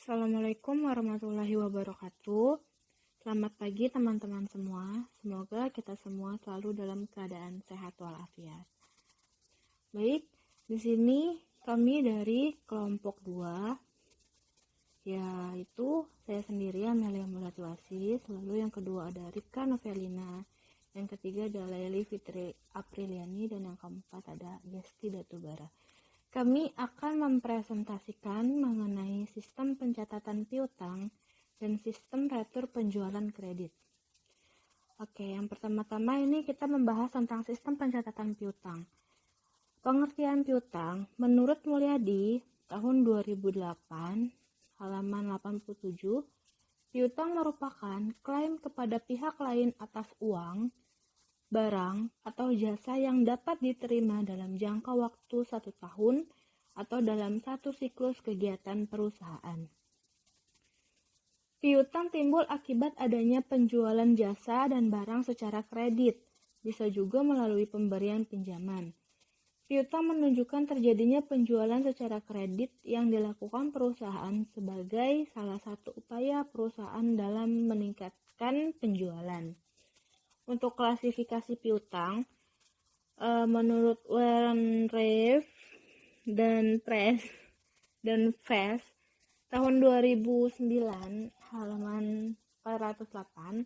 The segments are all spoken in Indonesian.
Assalamualaikum warahmatullahi wabarakatuh. Selamat pagi teman-teman semua. Semoga kita semua selalu dalam keadaan sehat walafiat. Baik, di sini kami dari kelompok 2, yaitu saya sendiri Amelia Mulati Wasis, lalu yang kedua ada Rika Novelina, yang ketiga ada Laili Fitri Apriliani, dan yang keempat ada Gesti Datubara. Kami akan mempresentasikan mengenai sistem pencatatan piutang dan sistem retur penjualan kredit. Oke, yang pertama-tama ini kita membahas tentang sistem pencatatan piutang. Pengertian piutang menurut Mulyadi tahun 2008, halaman 87, piutang merupakan klaim kepada pihak lain atas uang, barang, atau jasa yang dapat diterima dalam jangka waktu 1 tahun atau dalam satu siklus kegiatan perusahaan. Piutang timbul akibat adanya penjualan jasa dan barang secara kredit, bisa juga melalui pemberian pinjaman. Piutang menunjukkan terjadinya penjualan secara kredit yang dilakukan perusahaan sebagai salah satu upaya perusahaan dalam meningkatkan penjualan. Untuk klasifikasi piutang, menurut Warren Reeve dan Press dan Fest tahun 2009 halaman 408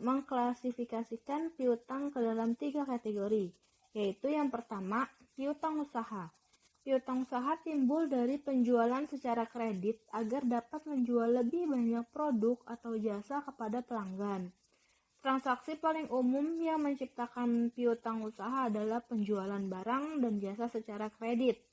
mengklasifikasikan piutang ke dalam 3 kategori, yaitu yang pertama, piutang usaha. Piutang usaha timbul dari penjualan secara kredit agar dapat menjual lebih banyak produk atau jasa kepada pelanggan. Transaksi paling umum yang menciptakan piutang usaha adalah penjualan barang dan jasa secara kredit.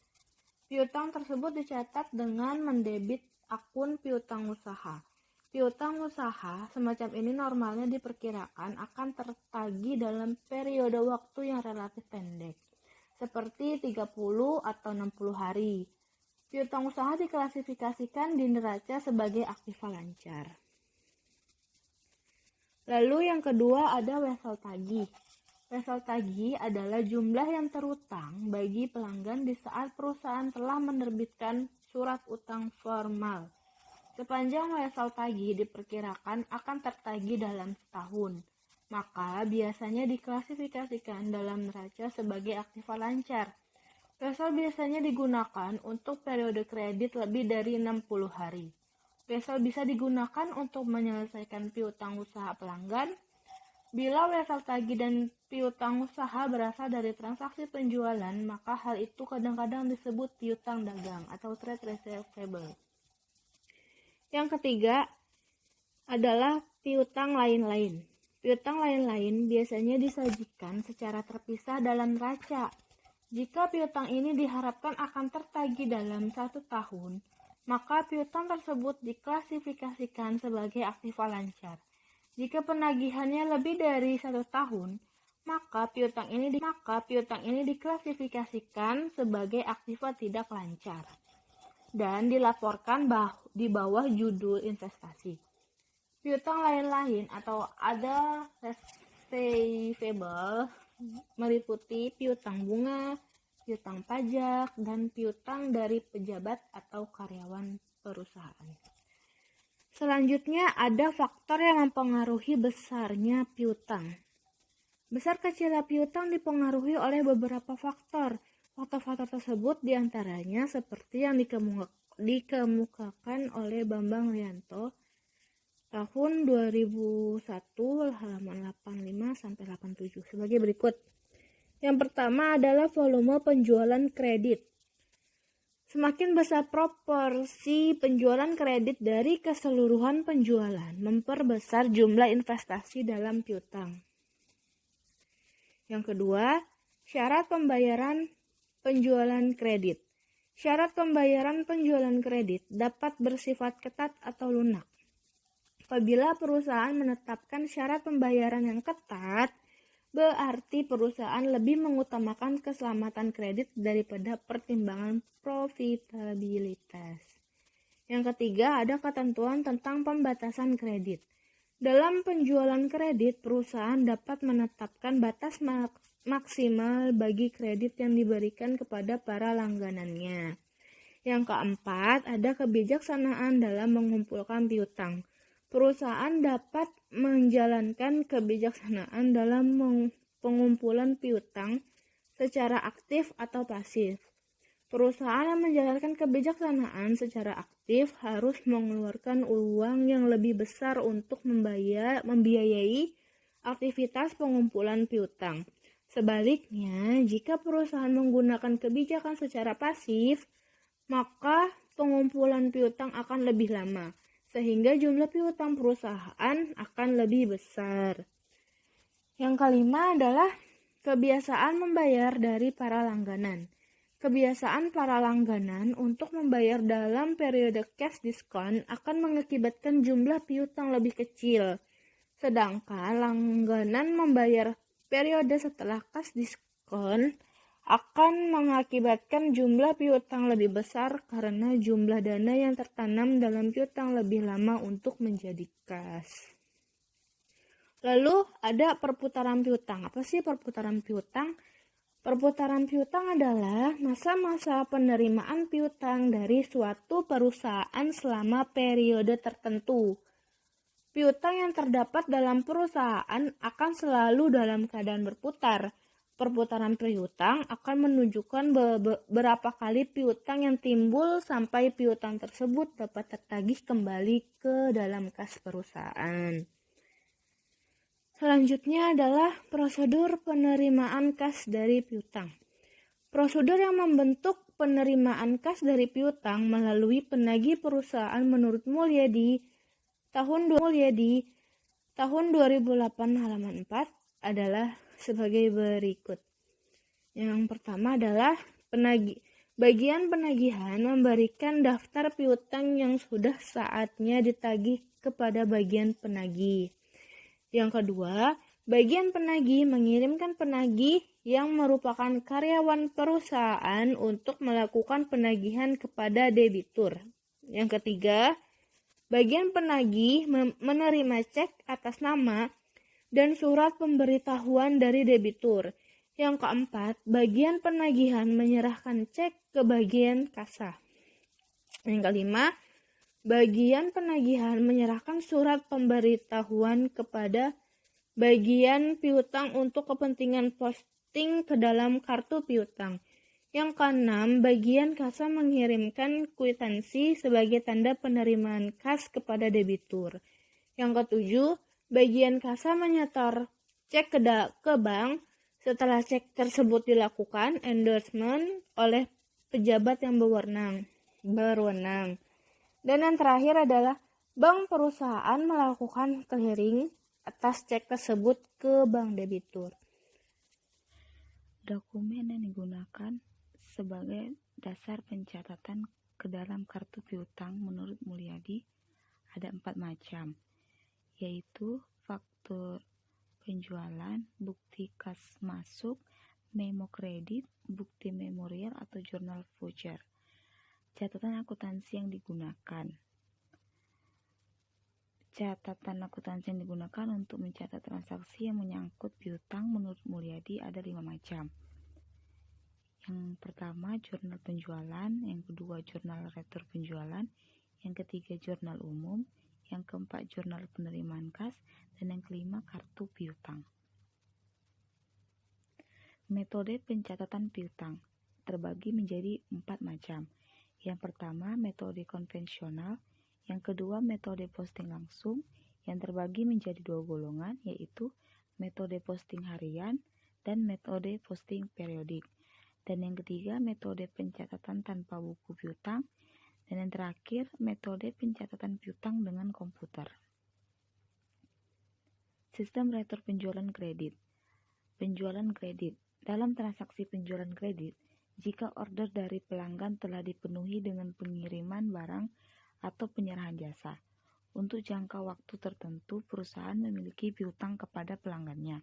Piutang tersebut dicatat dengan mendebit akun piutang usaha. Piutang usaha semacam ini normalnya diperkirakan akan tertagih dalam periode waktu yang relatif pendek, seperti 30 atau 60 hari. Piutang usaha diklasifikasikan di neraca sebagai aktiva lancar. Lalu yang kedua ada wesel tagih. Wesel tagih adalah jumlah yang terutang bagi pelanggan di saat perusahaan telah menerbitkan surat utang formal. Sepanjang wesel tagih diperkirakan akan tertagih dalam setahun, maka biasanya diklasifikasikan dalam neraca sebagai aktiva lancar. Wesel biasanya digunakan untuk periode kredit lebih dari 60 hari. Wesel bisa digunakan untuk menyelesaikan piutang usaha pelanggan. Bila wesel tagih dan piutang usaha berasal dari transaksi penjualan, maka hal itu kadang-kadang disebut piutang dagang atau trade receivable. Yang ketiga adalah piutang lain-lain. Piutang lain-lain biasanya disajikan secara terpisah dalam neraca. Jika piutang ini diharapkan akan tertagih dalam 1 tahun, maka piutang tersebut diklasifikasikan sebagai aktiva lancar. Jika penagihannya lebih dari 1 tahun, maka piutang ini diklasifikasikan sebagai aktiva tidak lancar dan dilaporkan di bawah judul investasi. Piutang lain-lain atau other receivable meliputi piutang bunga, piutang pajak, dan piutang dari pejabat atau karyawan perusahaan. Selanjutnya ada faktor yang mempengaruhi besarnya piutang. Besar kecilnya piutang dipengaruhi oleh beberapa faktor. Faktor-faktor tersebut diantaranya seperti yang dikemukakan oleh Bambang Rianto tahun 2001 halaman 85-87 sebagai berikut. Yang pertama adalah volume penjualan kredit. Semakin besar proporsi penjualan kredit dari keseluruhan penjualan, memperbesar jumlah investasi dalam piutang. Yang kedua, syarat pembayaran penjualan kredit. Syarat pembayaran penjualan kredit dapat bersifat ketat atau lunak. Apabila perusahaan menetapkan syarat pembayaran yang ketat, berarti perusahaan lebih mengutamakan keselamatan kredit daripada pertimbangan profitabilitas. Yang ketiga, ada ketentuan tentang pembatasan kredit. Dalam penjualan kredit, perusahaan dapat menetapkan batas maksimal bagi kredit yang diberikan kepada para langganannya. Yang keempat, ada kebijaksanaan dalam mengumpulkan piutang. Perusahaan dapat menjalankan kebijaksanaan dalam pengumpulan piutang secara aktif atau pasif. Perusahaan yang menjalankan kebijaksanaan secara aktif harus mengeluarkan uang yang lebih besar untuk membiayai aktivitas pengumpulan piutang. Sebaliknya, jika perusahaan menggunakan kebijakan secara pasif, maka pengumpulan piutang akan lebih lama, sehingga jumlah piutang perusahaan akan lebih besar. Yang kelima adalah kebiasaan membayar dari para langganan. Kebiasaan para langganan untuk membayar dalam periode cash diskon akan mengakibatkan jumlah piutang lebih kecil. Sedangkan langganan membayar periode setelah cash diskon akan mengakibatkan jumlah piutang lebih besar karena jumlah dana yang tertanam dalam piutang lebih lama untuk menjadi kas. Lalu ada perputaran piutang. Apa sih perputaran piutang? Perputaran piutang adalah masa-masa penerimaan piutang dari suatu perusahaan selama periode tertentu. Piutang yang terdapat dalam perusahaan akan selalu dalam keadaan berputar. Perputaran piutang akan menunjukkan beberapa kali piutang yang timbul sampai piutang tersebut dapat tertagih kembali ke dalam kas perusahaan. Selanjutnya adalah prosedur penerimaan kas dari piutang. Prosedur yang membentuk penerimaan kas dari piutang melalui penagih perusahaan menurut Mulyadi tahun 2008 halaman 4 adalah sebagai berikut. Yang pertama adalah bagian penagihan memberikan daftar piutang yang sudah saatnya ditagih kepada bagian penagih. Yang kedua, bagian penagih mengirimkan penagih yang merupakan karyawan perusahaan untuk melakukan penagihan kepada debitur. Yang ketiga, bagian penagih menerima cek atas nama dan surat pemberitahuan dari debitur. Yang keempat, bagian penagihan menyerahkan cek ke bagian kasa. Yang kelima, bagian penagihan menyerahkan surat pemberitahuan kepada bagian piutang untuk kepentingan posting ke dalam kartu piutang. Yang keenam, bagian kasa mengirimkan kwitansi sebagai tanda penerimaan kas kepada debitur. Yang ketujuh, bagian kasa menyetor cek ke bank. Setelah cek tersebut dilakukan endorsement oleh pejabat yang berwenang. Dan yang terakhir adalah bank perusahaan melakukan clearing atas cek tersebut ke bank debitur. Dokumen yang digunakan sebagai dasar pencatatan ke dalam kartu piutang menurut Mulyadi ada 4 macam, yaitu faktur penjualan, bukti kas masuk, memo kredit, bukti memorial atau jurnal voucher. Catatan akuntansi yang digunakan. Catatan akuntansi yang digunakan untuk mencatat transaksi yang menyangkut piutang menurut Mulyadi ada 5 macam. Yang pertama, jurnal penjualan. Yang kedua, jurnal retur penjualan. Yang ketiga, jurnal umum. Yang keempat, jurnal penerimaan kas. Dan yang kelima, kartu piutang. Metode pencatatan piutang terbagi menjadi 4 macam. Yang pertama, metode konvensional. Yang kedua, metode posting langsung, yang terbagi menjadi 2 golongan, yaitu metode posting harian dan metode posting periodik. Dan yang ketiga, metode pencatatan tanpa buku piutang. Dan yang terakhir, metode pencatatan piutang dengan komputer. Sistem retur penjualan kredit. Penjualan kredit. Dalam transaksi penjualan kredit, jika order dari pelanggan telah dipenuhi dengan pengiriman barang atau penyerahan jasa, untuk jangka waktu tertentu perusahaan memiliki piutang kepada pelanggannya.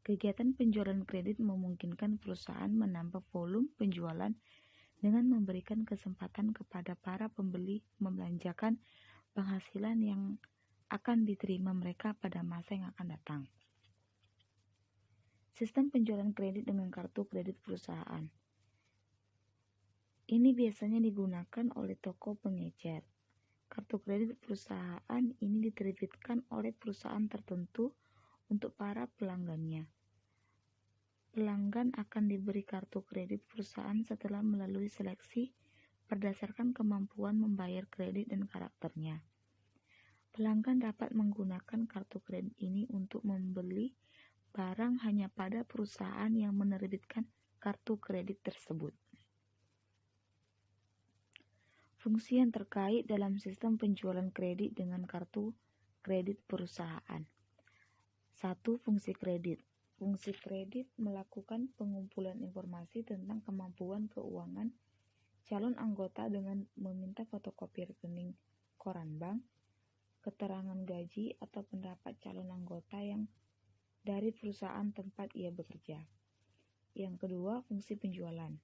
Kegiatan penjualan kredit memungkinkan perusahaan menambah volume penjualan dengan memberikan kesempatan kepada para pembeli membelanjakan penghasilan yang akan diterima mereka pada masa yang akan datang. Sistem penjualan kredit dengan kartu kredit perusahaan. Ini biasanya digunakan oleh toko pengecer. Kartu kredit perusahaan ini diterbitkan oleh perusahaan tertentu untuk para pelanggannya. Pelanggan akan diberi kartu kredit perusahaan setelah melalui seleksi berdasarkan kemampuan membayar kredit dan karakternya. Pelanggan dapat menggunakan kartu kredit ini untuk membeli barang hanya pada perusahaan yang menerbitkan kartu kredit tersebut. Fungsi yang terkait dalam sistem penjualan kredit dengan kartu kredit perusahaan. 1. Fungsi kredit. Fungsi kredit melakukan pengumpulan informasi tentang kemampuan keuangan calon anggota dengan meminta fotokopi rekening koran bank, keterangan gaji atau pendapat calon anggota yang dari perusahaan tempat ia bekerja. Yang kedua, fungsi penjualan.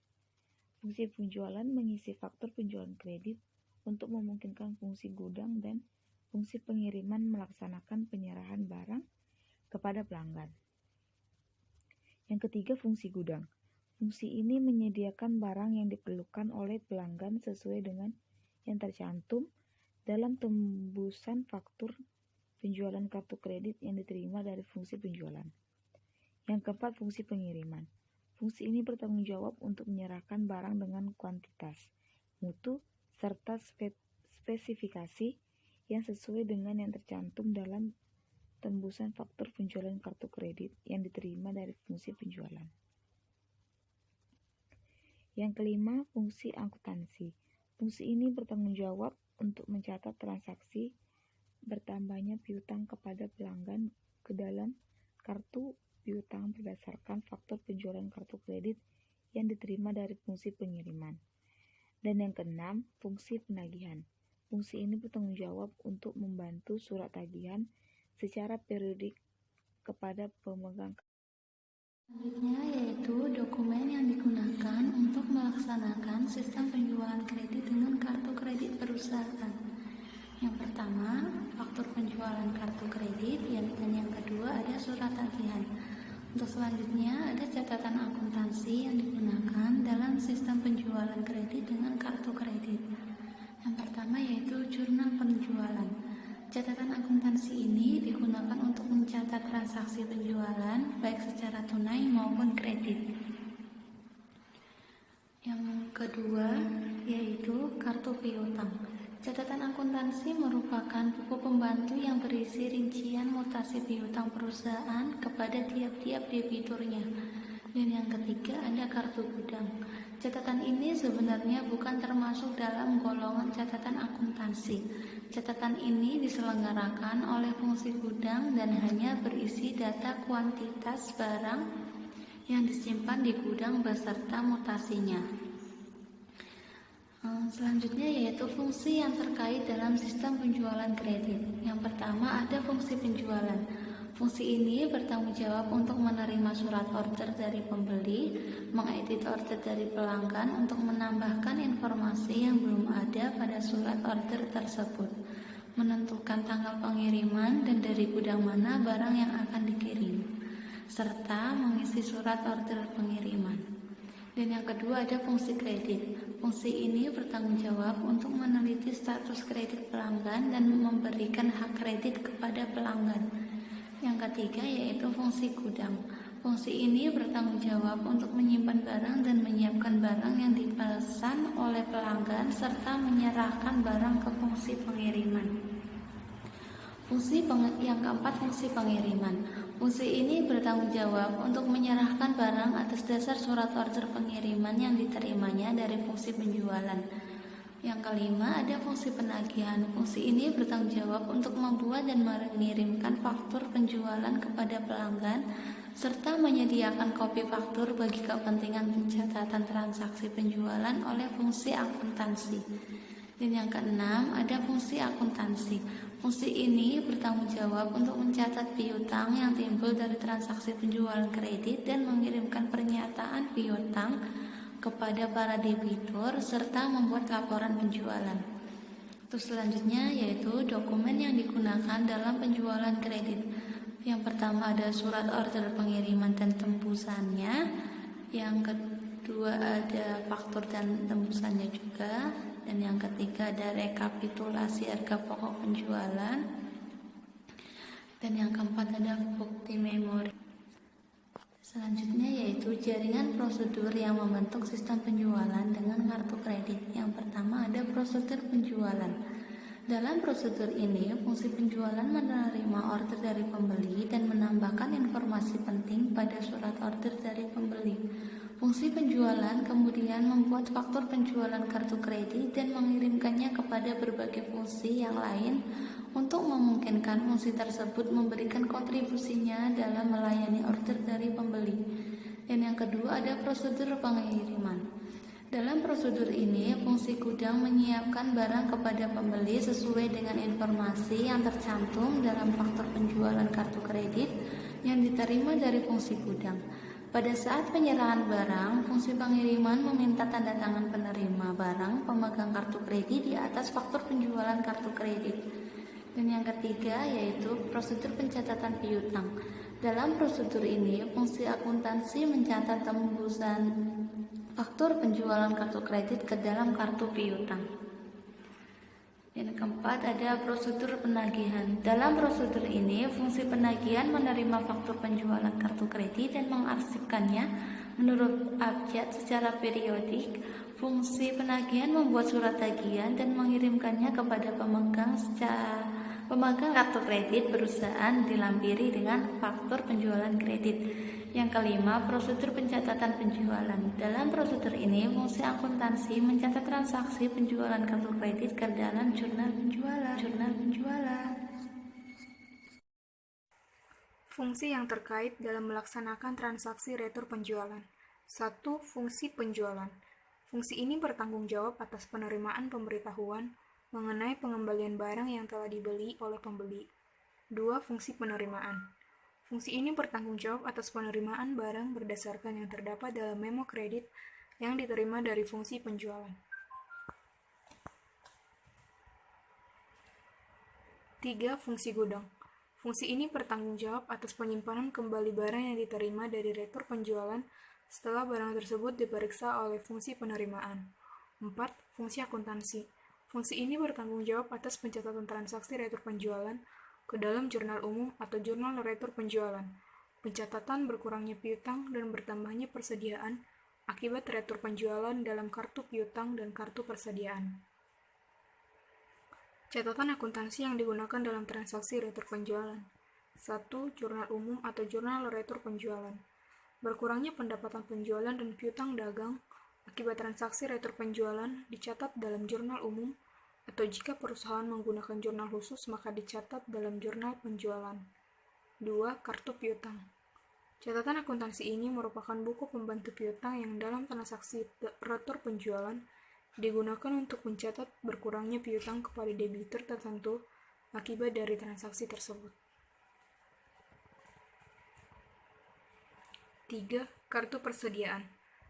Fungsi penjualan mengisi faktur penjualan kredit untuk memungkinkan fungsi gudang dan fungsi pengiriman melaksanakan penyerahan barang kepada pelanggan. Yang ketiga, fungsi gudang. Fungsi ini menyediakan barang yang diperlukan oleh pelanggan sesuai dengan yang tercantum dalam tembusan faktur penjualan kartu kredit yang diterima dari fungsi penjualan. Yang keempat, fungsi pengiriman. Fungsi ini bertanggung jawab untuk menyerahkan barang dengan kuantitas, mutu, serta spesifikasi yang sesuai dengan yang tercantum dalam tembusan faktur penjualan kartu kredit yang diterima dari fungsi penjualan. Yang kelima, fungsi akuntansi. Fungsi ini bertanggung jawab untuk mencatat transaksi bertambahnya piutang kepada pelanggan ke dalam kartu piutang berdasarkan faktur penjualan kartu kredit yang diterima dari fungsi pengiriman. Dan yang keenam, fungsi penagihan. Fungsi ini bertanggung jawab untuk membantu surat tagihan secara periodik kepada pemegang. Selanjutnya yaitu dokumen yang digunakan untuk melaksanakan sistem penjualan kredit dengan kartu kredit perusahaan. Yang pertama, faktur penjualan kartu kredit, dan yang kedua ada surat tagihan. Untuk selanjutnya ada catatan akuntansi yang digunakan dalam sistem penjualan kredit dengan kartu kredit. Yang pertama yaitu jurnal penjualan. Catatan akuntansi ini digunakan untuk mencatat transaksi penjualan baik secara tunai maupun kredit. Yang kedua yaitu kartu piutang. Catatan akuntansi merupakan buku pembantu yang berisi rincian mutasi piutang perusahaan kepada tiap-tiap debiturnya. Dan yang ketiga ada kartu gudang. Catatan ini sebenarnya bukan termasuk dalam golongan catatan akuntansi. Catatan ini diselenggarakan oleh fungsi gudang dan hanya berisi data kuantitas barang yang disimpan di gudang beserta mutasinya. Selanjutnya yaitu fungsi yang terkait dalam sistem penjualan kredit. Yang pertama ada fungsi penjualan. Fungsi ini bertanggung jawab untuk menerima surat order dari pembeli, mengedit order dari pelanggan untuk menambahkan informasi yang belum ada pada surat order tersebut, menentukan tanggal pengiriman dan dari gudang mana barang yang akan dikirim, serta mengisi surat order pengiriman. Dan yang kedua ada fungsi kredit. Fungsi ini bertanggung jawab untuk meneliti status kredit pelanggan dan memberikan hak kredit kepada pelanggan. Yang ketiga yaitu fungsi gudang. Fungsi ini bertanggung jawab untuk menyimpan barang dan menyiapkan barang yang dipesan oleh pelanggan serta menyerahkan barang ke fungsi pengiriman. Yang keempat, fungsi pengiriman. Fungsi ini bertanggung jawab untuk menyerahkan barang atas dasar surat order pengiriman yang diterimanya dari fungsi penjualan. Yang kelima, ada fungsi penagihan. Fungsi ini bertanggung jawab untuk membuat dan mengirimkan faktur penjualan kepada pelanggan serta menyediakan kopi faktur bagi kepentingan pencatatan transaksi penjualan oleh fungsi akuntansi. Dan yang keenam, ada fungsi akuntansi. Fungsi ini bertanggung jawab untuk mencatat piutang yang timbul dari transaksi penjualan kredit dan mengirimkan pernyataan piutang kepada para debitur serta membuat laporan penjualan. Terus selanjutnya yaitu dokumen yang digunakan dalam penjualan kredit. Yang pertama ada surat order pengiriman dan tembusannya. Yang kedua ada faktur dan tembusannya juga, dan yang ketiga ada rekapitulasi harga pokok penjualan, dan yang keempat ada bukti memori. Selanjutnya yaitu jaringan prosedur yang membentuk sistem penjualan dengan kartu kredit. Yang pertama ada prosedur penjualan. Dalam prosedur ini, fungsi penjualan menerima order dari pembeli dan menambahkan informasi penting pada surat order dari pembeli. Fungsi penjualan kemudian membuat faktur penjualan kartu kredit dan mengirimkannya kepada berbagai fungsi yang lain untuk memungkinkan fungsi tersebut memberikan kontribusinya dalam melayani order dari pembeli. Dan yang kedua ada prosedur pengiriman. Dalam prosedur ini, fungsi gudang menyiapkan barang kepada pembeli sesuai dengan informasi yang tercantum dalam faktur penjualan kartu kredit yang diterima dari fungsi gudang. Pada saat penyerahan barang, fungsi pengiriman meminta tanda tangan penerima barang pemegang kartu kredit di atas faktur penjualan kartu kredit. Dan yang ketiga yaitu prosedur pencatatan piutang. Dalam prosedur ini, fungsi akuntansi mencatat tembusan faktur penjualan kartu kredit ke dalam kartu piutang. Yang keempat ada prosedur penagihan. Dalam prosedur ini, fungsi penagihan menerima faktur penjualan kartu kredit dan mengarsipkannya menurut abjad secara periodik. Fungsi penagihan membuat surat tagihan dan mengirimkannya kepada pemegang kartu kredit perusahaan dilampiri dengan faktur penjualan kredit. Yang kelima, prosedur pencatatan penjualan. Dalam prosedur ini, fungsi akuntansi mencatat transaksi penjualan kartu kredit ke dalam jurnal penjualan. Fungsi yang terkait dalam melaksanakan transaksi retur penjualan. 1. Fungsi penjualan. Fungsi ini bertanggung jawab atas penerimaan pemberitahuan mengenai pengembalian barang yang telah dibeli oleh pembeli. 2. Fungsi penerimaan. Fungsi ini bertanggung jawab atas penerimaan barang berdasarkan yang terdapat dalam memo kredit yang diterima dari fungsi penjualan. 3. Fungsi gudang. Fungsi ini bertanggung jawab atas penyimpanan kembali barang yang diterima dari retur penjualan setelah barang tersebut diperiksa oleh fungsi penerimaan. 4. Fungsi akuntansi. Fungsi ini bertanggung jawab atas pencatatan transaksi retur penjualan ke dalam jurnal umum atau jurnal retur penjualan, pencatatan berkurangnya piutang dan bertambahnya persediaan akibat retur penjualan dalam kartu piutang dan kartu persediaan. Catatan akuntansi yang digunakan dalam transaksi retur penjualan. 1. Jurnal umum atau jurnal retur penjualan. Berkurangnya pendapatan penjualan dan piutang dagang akibat transaksi retur penjualan dicatat dalam jurnal umum, atau jika perusahaan menggunakan jurnal khusus maka dicatat dalam jurnal penjualan. 2. Kartu piutang. Catatan akuntansi ini merupakan buku pembantu piutang yang dalam transaksi retur penjualan digunakan untuk mencatat berkurangnya piutang kepada debitur tertentu akibat dari transaksi tersebut. 3. Kartu persediaan.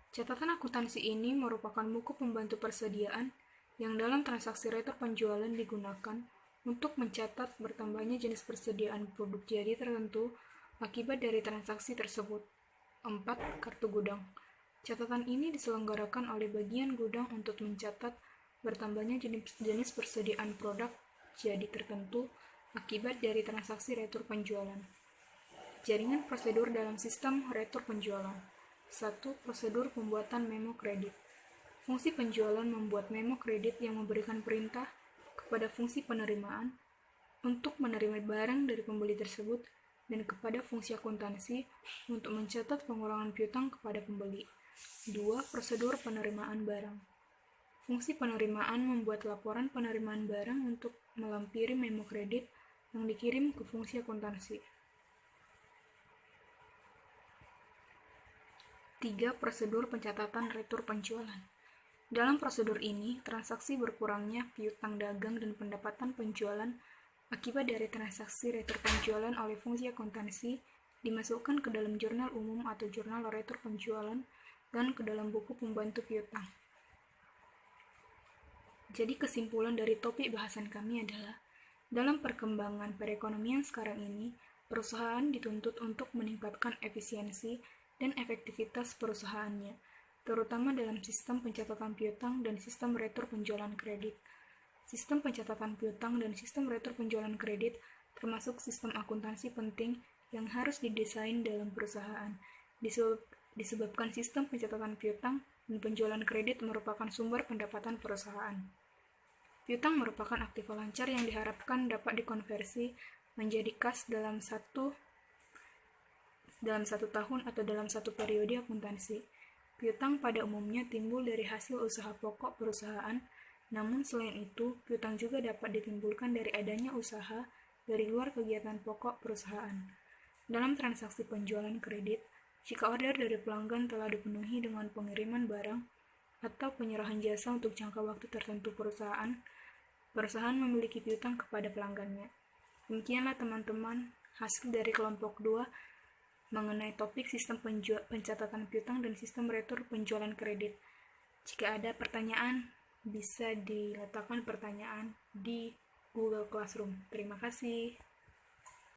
Catatan akuntansi ini merupakan buku pembantu persediaan yang dalam transaksi retur penjualan digunakan untuk mencatat bertambahnya jenis persediaan produk jadi tertentu akibat dari transaksi tersebut. 4. Kartu gudang. Catatan ini diselenggarakan oleh bagian gudang untuk mencatat bertambahnya jenis persediaan produk jadi tertentu akibat dari transaksi retur penjualan. Jaringan prosedur dalam sistem retur penjualan. 1. Prosedur pembuatan memo kredit. Fungsi penjualan membuat memo kredit yang memberikan perintah kepada fungsi penerimaan untuk menerima barang dari pembeli tersebut dan kepada fungsi akuntansi untuk mencatat pengurangan piutang kepada pembeli. 2. Prosedur penerimaan barang. Fungsi penerimaan membuat laporan penerimaan barang untuk melampiri memo kredit yang dikirim ke fungsi akuntansi. 3. Prosedur pencatatan retur penjualan. Dalam prosedur ini, transaksi berkurangnya piutang dagang dan pendapatan penjualan akibat dari transaksi retur penjualan oleh fungsi akuntansi dimasukkan ke dalam jurnal umum atau jurnal retur penjualan dan ke dalam buku pembantu piutang. Jadi kesimpulan dari topik bahasan kami adalah, dalam perkembangan perekonomian sekarang ini, perusahaan dituntut untuk meningkatkan efisiensi dan efektivitas perusahaannya. terutama dalam sistem pencatatan piutang dan sistem retur penjualan kredit. Sistem pencatatan piutang dan sistem retur penjualan kredit termasuk sistem akuntansi penting yang harus didesain dalam perusahaan. Disebabkan sistem pencatatan piutang dan penjualan kredit merupakan sumber pendapatan perusahaan. Piutang merupakan aktiva lancar yang diharapkan dapat dikonversi menjadi kas dalam satu tahun atau dalam satu periode akuntansi. Piutang pada umumnya timbul dari hasil usaha pokok perusahaan, namun selain itu, piutang juga dapat ditimbulkan dari adanya usaha dari luar kegiatan pokok perusahaan. Dalam transaksi penjualan kredit, jika order dari pelanggan telah dipenuhi dengan pengiriman barang atau penyerahan jasa untuk jangka waktu tertentu perusahaan memiliki piutang kepada pelanggannya. Demikianlah teman-teman, hasil dari kelompok 2 mengenai topik sistem pencatatan piutang dan sistem retur penjualan kredit. Jika ada pertanyaan, bisa diletakkan pertanyaan di Google Classroom. Terima kasih.